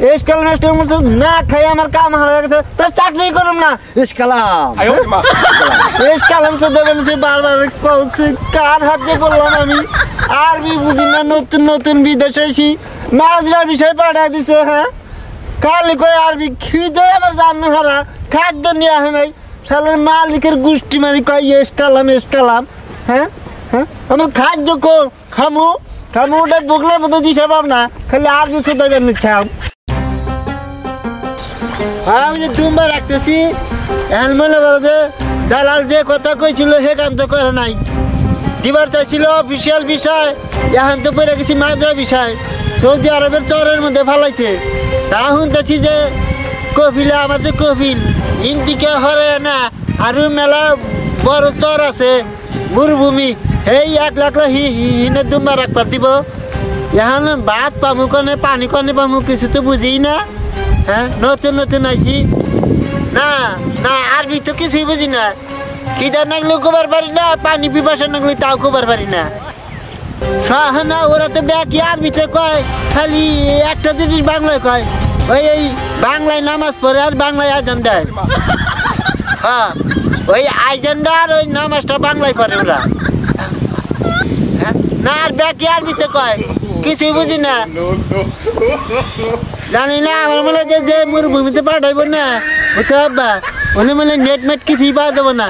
S কালাম না খাই আমার কাম হয়ে গেছে তোর চাকরি করুম না এস কালাম এস কালাম তো দেবেন বারবার কৌছি কার হাতে বললাম আমি আরবি বুঝি না নতুন নতুন বিদেশে এসি মাজরা বিষয় পাঠা দিছে হ্যাঁ খালি কই আরবি খিদে আমার জানো হারা খাদ্য নিয়ে আসে নাই শালার মালিকের গোষ্ঠী মারি কয় এস কালাম হ্যাঁ হ্যাঁ আমার খাদ্য কো খামু ওটা বুকলে মতো দিশে পাব না খালি আরবি তো দেবেন চাও আমি যে দুম্বা রাখতেছি এখন মনে করো যে দালাল যে কথা কইছিল সে কাম তো করে নাই দিবার চাইছিল অফিসিয়াল বিষয় এখন তো পড়ে গেছি মাজরা বিষয় সৌদি আরবের চরের মধ্যে ফালাইছে তা শুনতেছি যে কফিলে আমার যে কফিল ইন্দিকে হরে না আরো মেলা বড় চর আছে মরুভূমি এই 1 লাখ হিনে দুম্বা রাখবার দিব এখন ভাত পামু কনে পানি কনে পামু কিছু তো বুঝি না হ্যাঁ নতুন নতুন আইছি না না আরবি তো কিছুই বুঝি না খিদা নাগলেও কোবার পারি না পানি পিপাসা নাগলে তাও কোবার পারি না না ওরা তো ব্যাকি আরবিতে কয় খালি একটা জিনিস বাংলায় কয় ওই এই বাংলায় নামাজ পড়ে আর বাংলায় আজান দেয় হ্যাঁ ওই আজানটা আর ওই নামাজটা বাংলায় পড়ে ওরা না আর ব্যাকি আরবিতে কয় কিছুই বুঝি না জানি না আমার মনে হয় যে মরুভূমিতে পাঠাইব না বুঝতে পারবা উনি মনে নেট কিছুই পাওয়া যাবো না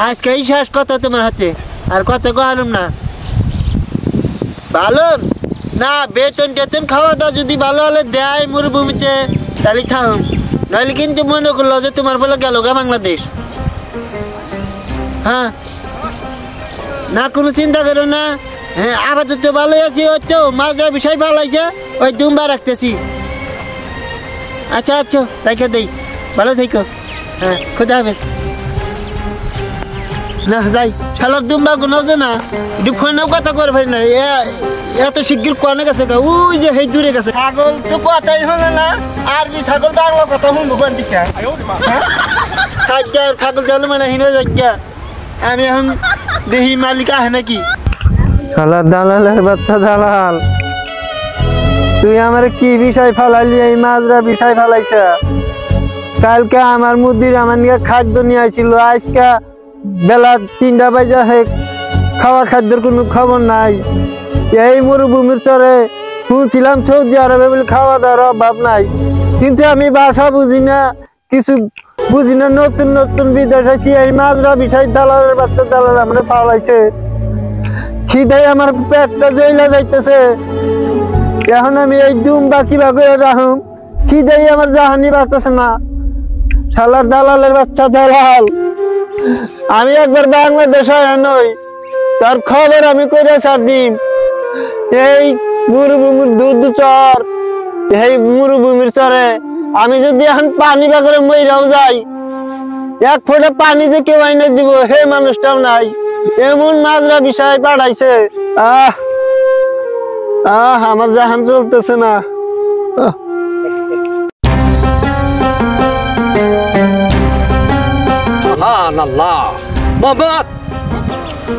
আজকে এই শেষ কথা তোমার হাতে আর কথা কম না ভালো না বেতন খাওয়া দাওয়া যদি ভালো হলে দেয় মরুভূমিতে তাহলে থাকুন নাহলে কিন্তু মনে করলো যে তোমার বলে গেল গা বাংলাদেশ হ্যাঁ না কোনো চিন্তা করো না হ্যাঁ আপাতত ভালোই আছি ওই তো মাজরা বিষয় ভালো হয়েছে ওই দুম্বা রাখতেছি আচ্ছা রেখে দেই ভালো থেকো হ্যাঁ খোদা হাফেজ না যাই শালার দুম্বা গুলো যে না একটু ফোনেও কথা করে ভাই না এত শিগগির কনে গেছে গা ওই যে সেই দূরে গেছে ছাগল তো কথাই হবে না আরবি ছাগল বাংলা কথা শুনবো কোন দিকে ছাগল চালু মানে হিনে যাজ্ঞা আমি এখন দেখি মালিক আহে নাকি শালার দালালের বাচ্চা দালাল তুই আমার কি বিষয় ফালাইলি এই মাজরা বিষয় ফালাইছ কালকে আমার মুদির আমার নিয়ে খাদ্য নিয়ে আসছিল আজকে বেলা 3টা বাজে খাওয়া খাদ্যের কোনো খবর নাই এই মরুভূমির চরে শুনছিলাম সৌদি আরবে বলে খাওয়া দাওয়ার অভাব নাই কিন্তু আমি ভাষা বুঝি না কিছু বুঝি না নতুন নতুন বিদেশ আছি এই মাজরা বিষয় দালালের বাচ্চা দালাল আমার ফালাইছে খিদাই আমার পেটটা জ্বলা যাইতেছে এখন আমি এই দুম্বা কিবা করে রাখুম খিদাই আমার জাহানি বাঁচতেছে না শালার দালালের বাচ্চা দালাল আমি একবার বাংলাদেশে নই তার খবর আমি করে ছাড় দিম এই মরুভূমির দূর চর এই মরুভূমির চরে আমি যদি এখন পানি বাগরে মইরাও যাই 1 ফোঁটা পানি যে কেউ আইনে দিব হে মানুষটাও নাই এমন মাজরা বিষয় পাঠাইছে আমার জাহান চলতেছে না আল্লাহ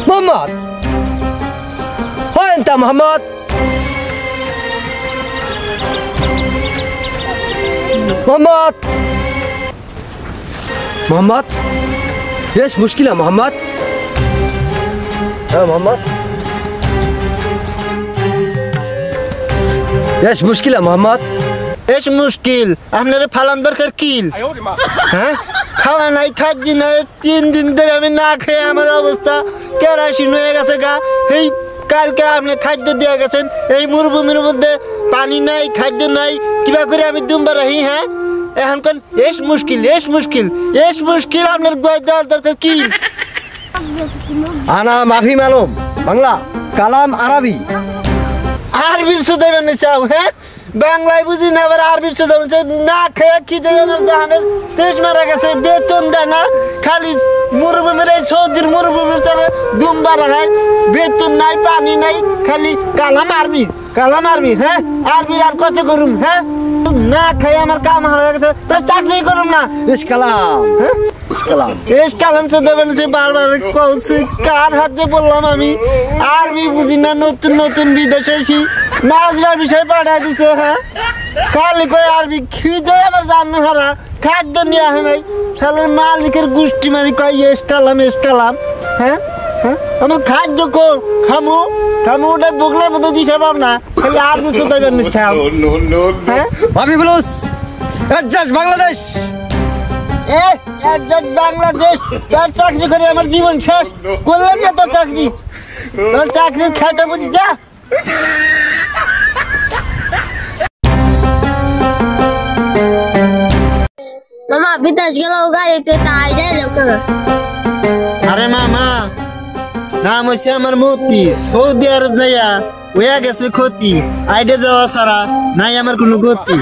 মোহাম্মদ হয় তা মোহাম্মদ বেশ মুশকিল মোহাম্মদ মোহাম্মদ বেশ মুশকিল মোহাম্মদ বেশ মুশকিল আপনার ফালান দরকার কিল হ্যাঁ খাওয়া নাই খাচ্ছি না 3 দিন ধরে আমি না খেয়ে আমার অবস্থা কেরাসিন হয়ে গেছে গা এই কালকে আপনি খাদ্য দিয়ে গেছেন এই মরুভূমির মধ্যে পানি নাই খাদ্য নাই কিবা করে আমি দুম্বা রাখি হ্যাঁ এখন কোন এস মুশকিল আপনার গোয় দেওয়ার দরকার কি আনা মাফি মালুম বাংলা কালাম আরবি আরবির সুদাইবেন চাও হ্যাঁ বাংলায় বুঝি না আবার আরবির সুদাইবেন না খেয়ে কি দেয় আমার জাহানের দেশ মারা গেছে বেতন দেয় না খালি মরুভূমির এই সৌদির মরুভূমির তারা দুম্বা রাখায় বেতন নাই পানি নাই খালি কালাম আরবি হ্যাঁ আরবি আর কত করুম হ্যাঁ না খেয়ে আমার কাম হয়ে গেছে তার চাকরি করুম না বেশ কালাম হ্যাঁ কালাম এস কালাম তো দেবেন সে বারবার কইছে কার হাতে বললাম আমি আরবি বুঝি না নতুন নতুন বিদেশে এসি মাজরা বিষয় পাঠা দিছে হ্যাঁ খালি কই আরবি খিদে আবার জানো হারা খাদ্য নিয়ে আহে নাই শালার মালিকের গোষ্ঠী মারি কই এস কালাম হ্যাঁ হ্যাঁ আমার খাদ্য কো খামু খামু ওটা বগলা মতো দিছে পাব না খালি আরবি তো দেবেন ইচ্ছা হ্যাঁ ভাবি বলুস অ্যাডজাস্ট বাংলাদেশ একজন বাংলাদেশ তার চাকরি করে আমার জীবন শেষ করলাম না তোর চাকরি তোর চাকরি খাইতে বুঝি যা মামা বিদেশ গেল গাড়িতে তাই দেয় লোকে আরে মামা নাম হইছে আমার মতি সৌদি আরব যাইয়া হইয়া গেছে ক্ষতি আইডে যাওয়া ছাড়া নাই আমার কোনো গতি